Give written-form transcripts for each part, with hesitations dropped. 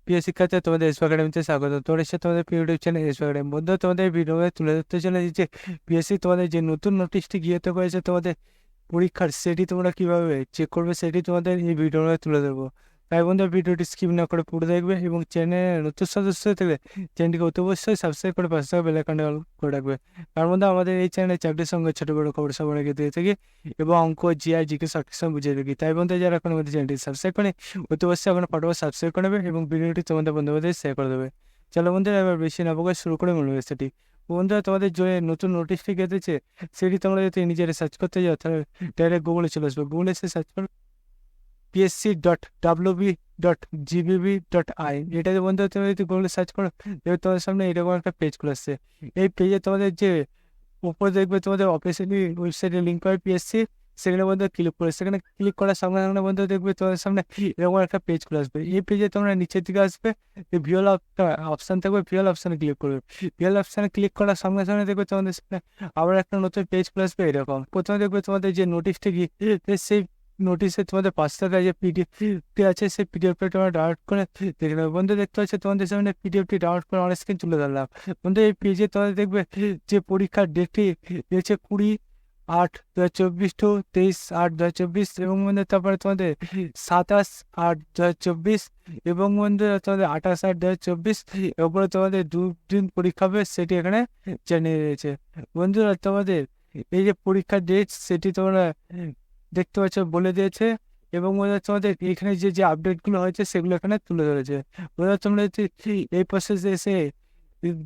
প্রিয় শিক্ষার্থী, তোমাদের এসপি একাডেমিতে স্বাগত। তোমাদের সাথে তোমাদের প্রিয় ইউটিউব চ্যানেল এসপি একাডেমি। বন্ধু, তোমাদের ভিডিওতে তুলে ধরতে চলেছি যে পিএসসি তোমাদের যে নতুন নোটিশটি গৃহীত করেছে তোমাদের পরীক্ষার, সেটি তোমরা কিভাবে চেক করবে সেটি তোমাদের এই ভিডিওতে তুলে দেবো। তাই বন্ধু, ভিডিওটি স্কিপ না করে পুরো দেখবে এবং চ্যানেলের নতুন সদস্য থাকলে চ্যানেলটিকে অতি অবশ্যই সাবস্ক্রাইব করে পাশে থাকা বেল আইকনটি অল করে রাখবে। তার মধ্যে আমাদের এই চ্যানেলে চাকরির সঙ্গে ছোট বড় খবর সবার আগে দিয়ে থাকি এবং অঙ্ক, জিআই, জিকে সঠিক সময় বুঝিয়ে থাকি। তাই বন্ধু, যারা এখন আমাদের চ্যানেলটি সাবস্ক্রাইব করে অতি অবশ্যই এখন ফটোফট সাবস্ক্রাইব করে নেবে এবং ভিডিওটি তোমাদের বন্ধুদের শেয়ার করে দেবে। চলো বন্ধুরা, এবার বেশি না বকে শুরু করে মূল সেটি। বন্ধুরা, তোমাদের যে নতুন নোটিশটি গেছে সেটি তোমরা যদি নিজেরা সার্চ করতে যাও তাহলে ডাইরেক্ট গুগলে চলে আসবে। গুগলে এসে সার্চ করো psc.wb.gbb.in। এটা যে বন্ধুরা তুমি যদি গুগলে সার্চ করো দেখবে তোমাদের সামনে এরকম একটা পেজ খুলে আসছে। এই পেজে তোমাদের যে উপরে দেখবে তোমাদের অফিসিয়ালি ওয়েবসাইটে লিঙ্ক করে পিএসসি, সেখানে বন্ধু ক্লিক করে সেখানে ক্লিক করার সঙ্গে সঙ্গে বন্ধু দেখবে তোমাদের সামনে এরকম একটা পেজ খুলে আসবে। এই পেজে তোমরা নিচের দিকে আসবে, ভিউল অপশান থাকবে, ভিউল অপশানে ক্লিক করবে। ভিউল অপশানে ক্লিক করার সঙ্গে সঙ্গে দেখবে তোমাদের সামনে আবার একটা নতুন পেজ খুলে আসবে। এরকম প্রথমে দেখবে তোমাদের যে নোটিশটি সেই নোটিশে তোমাদের 5 টাকা যে পিডিএফটি আছে সেই পিডিএফটা তোমরা ডাউনলোড করে দেখে নেবে। বন্ধু, দেখতে পাচ্ছ তোমাদের সামনে পিডিএফটি ডাউনলোড করে অনেক স্ক্রিন তুলে ধরলাম। বন্ধু, এই পেজে তোমাদের দেখবে যে পরীক্ষার ডেটটি দিয়েছে 20/8/2024 টু 23/8/2024 এবং বন্ধু তারপরে তোমাদের 27/8/2024 এবং বন্ধু তোমাদের 28/8/2024 এরপরে তোমাদের 2 দিন পরীক্ষা হবে সেটি এখানে জানিয়ে দিয়েছে। বন্ধুরা, তোমাদের এই যে পরীক্ষার ডেট সেটি তোমরা দেখতে পাচ্ছ বলে দিয়েছে এবং তোমাদের এখানে যে যে আপডেটগুলো হয়েছে সেগুলো এখানে তুলে ধরেছে। তোমরা যদি এই প্রসেসে এসে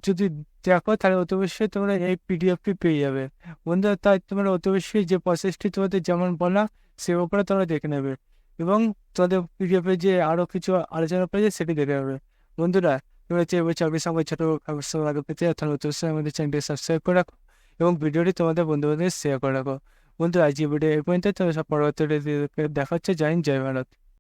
যদি দেখো তাহলে অতি অবশ্যই তোমরা এই পিডিএফটি পেয়ে যাবে। বন্ধুরা, তাই তোমরা অতি অবশ্যই যে প্রসেসটি তোমাদের যেমন বললাম সে উপরে তোমরা দেখে নেবে এবং তোমাদের পিডিএফে যে আরও কিছু আলোচনা পেয়েছে সেটি দেখে নেবে। বন্ধুরা, তোমরা যে চাকরির সঙ্গে ছোটো খবর সবার আগে পেতে তাহলে অতি অবশ্যই আমাদের চ্যানেলটি সাবস্ক্রাইব করে রাখো এবং ভিডিওটি তোমাদের বন্ধুবান্ধবদের শেয়ার করে রাখো। বন্ধুরা, আজ এই ভিডিও এই পর্যন্ত, তোমার সব পরবর্তী দেখা হচ্ছে। জয় হিন্দ, জয় ভারত।